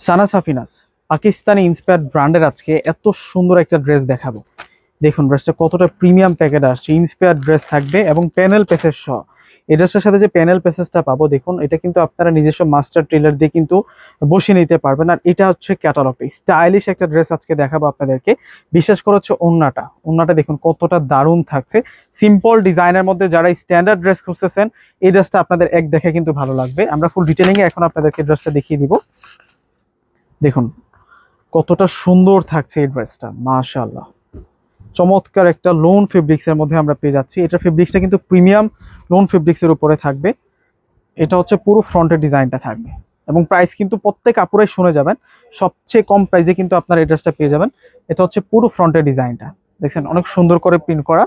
সানা Safina's Pakistani inspired ব্র্যান্ডের আজকে এত সুন্দর একটা ড্রেস দেখাবো। দেখুন ড্রেসটা কতটা প্রিমিয়াম প্যাকেট আসছে, ইন্সপায়ার্ড ড্রেস থাকবে এবং প্যানেল পেসের সহ। এই ড্রেসটার সাথে যে প্যানেল পেসেসটা পাবো, দেখুন এটা কিন্তু আপনারা নিজস্ব মাস্টার টেলার দিয়ে কিন্তু বসিয়ে নিতে পারবেন। আর এটা হচ্ছে ক্যাটালগটা, স্টাইলিশ একটা ড্রেস আজকে দেখাবো আপনাদেরকে। বিশেষ করে হচ্ছে ওন্নাটা দেখুন কতটা দারুণ থাকছে। সিম্পল ডিজাইনের মধ্যে যারা স্ট্যান্ডার্ড ড্রেস খুঁজতেছেন, এই ড্রেসটা আপনাদের এক দেখে কিন্তু ভালো লাগবে। আমরা ফুল ডিটেলিংয়ে এখন আপনাদেরকে ড্রেসটা দেখিয়ে দিব। দেখুন কতটা সুন্দর থাকছে এই ড্রেসটা, মাশাআল্লাহ। চমৎকার একটা লোন ফেব্রিক্সের মধ্যে আমরা পেয়ে যাচ্ছি। এটা ফেব্রিক্সটা কিন্তু প্রিমিয়াম লোন ফেব্রিক্সের উপরে থাকবে। এটা হচ্ছে পুরো ফ্রন্টের ডিজাইনটা থাকবে এবং প্রাইস কিন্তু প্রত্যেক আপুরাই শুনে যাবেন, সবচেয়ে কম প্রাইসে কিন্তু আপনার এই ড্রেসটা পেয়ে যাবেন। এটা হচ্ছে পুরো ফ্রন্টের ডিজাইনটা, দেখছেন অনেক সুন্দর করে প্রিন্ট করা।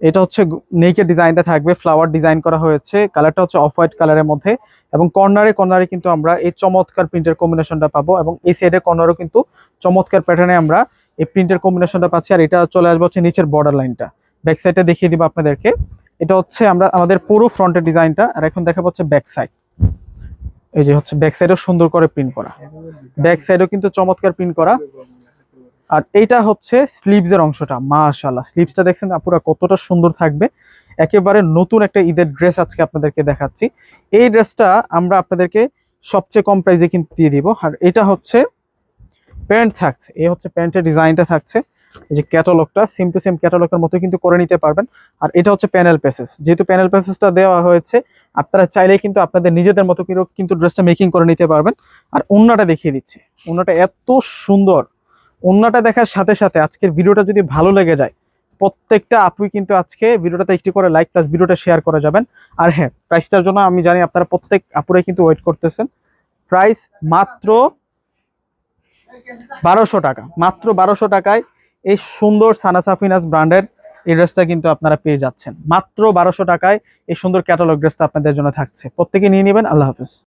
এটা হচ্ছে নেকের ডিজাইনটা থাকবে, ফ্লাওয়ার ডিজাইন করা হয়েছে, কালারটা হচ্ছে অফ হোয়াইট কালারের মধ্যে এবং কর্নারে কর্নারে কিন্তু আমরা এই চমৎকার প্রিন্টের কম্বিনেশনটা পাবো এবং এই সাইডের কর্নারও কিন্তু চমৎকার প্যাটার্নে আমরা এই প্রিন্টের কম্বিনেশনটা পাচ্ছি। আর এটা চলে আসবে হচ্ছে নিচের বর্ডার লাইনটা। ব্যাক সাইডটা দেখিয়ে দিব আপনাদেরকে। এটা হচ্ছে আমরা আমাদের পুরো ফ্রন্টের ডিজাইনটা, আর এখন দেখা হচ্ছে ব্যাক সাইড। এই যে হচ্ছে ব্যাক সাইডও সুন্দর করে প্রিন্ট করা, ব্যাক সাইডও কিন্তু চমৎকার প্রিন্ট করা। আর এইটা হচ্ছে স্লিভসের অংশটা, মাশাআল্লাহ স্লিভসটা দেখছেন পুরো কতটা সুন্দর থাকবে। একেবারে নতুন একটা ঈদের ড্রেস আজকে আপনাদেরকে দেখাচ্ছি। এই ড্রেসটা আমরা আপনাদেরকে সবচেয়ে কম প্রাইসে কিন্তু দিয়ে দিব। আর এটা হচ্ছে প্যান্ট থাকছে, এই হচ্ছে প্যান্টের ডিজাইনটা থাকছে। এই যে ক্যাটালগটা সেম টু সেম ক্যাটালগের মতো কিন্তু করে নিতে পারবেন। আর এটা হচ্ছে প্যানেল পেসেস, যেহেতু প্যানেল পেসেসটা দেওয়া হয়েছে আপনারা চাইলেই কিন্তু আপনাদের নিজেদের মতো করে কিন্তু ড্রেসটা মেকিং করে নিতে পারবেন। আর ওন্নাটা দেখিয়ে দিচ্ছি, ওন্নাটা এত সুন্দর। ওন্নাটা দেখার সাথে সাথে আজকের ভিডিওটা যদি ভালো লেগে যায়, প্রত্যেকটা আপুই কিন্তু আজকে ভিডিওটাতে একটি করে লাইক প্লাস ভিডিওটা শেয়ার করে যাবেন। আর হ্যাঁ, প্রাইসটার জন্য আমি জানি আপনারা প্রত্যেক আপুরাই কিন্তু ওয়েট করতেছেন। প্রাইস মাত্র 1200 টাকা, মাত্র 1200 টাকায় এই সুন্দর সানা সাফিনাস ব্র্যান্ডের এই ড্রেসটা কিন্তু আপনারা পেয়ে যাচ্ছেন। মাত্র 1200 টাকায় এই সুন্দর ক্যাটালগ ড্রেসটা আপনাদের জন্য থাকছে। প্রত্যেকে নিয়ে নেবেন। আল্লাহ হাফেজ।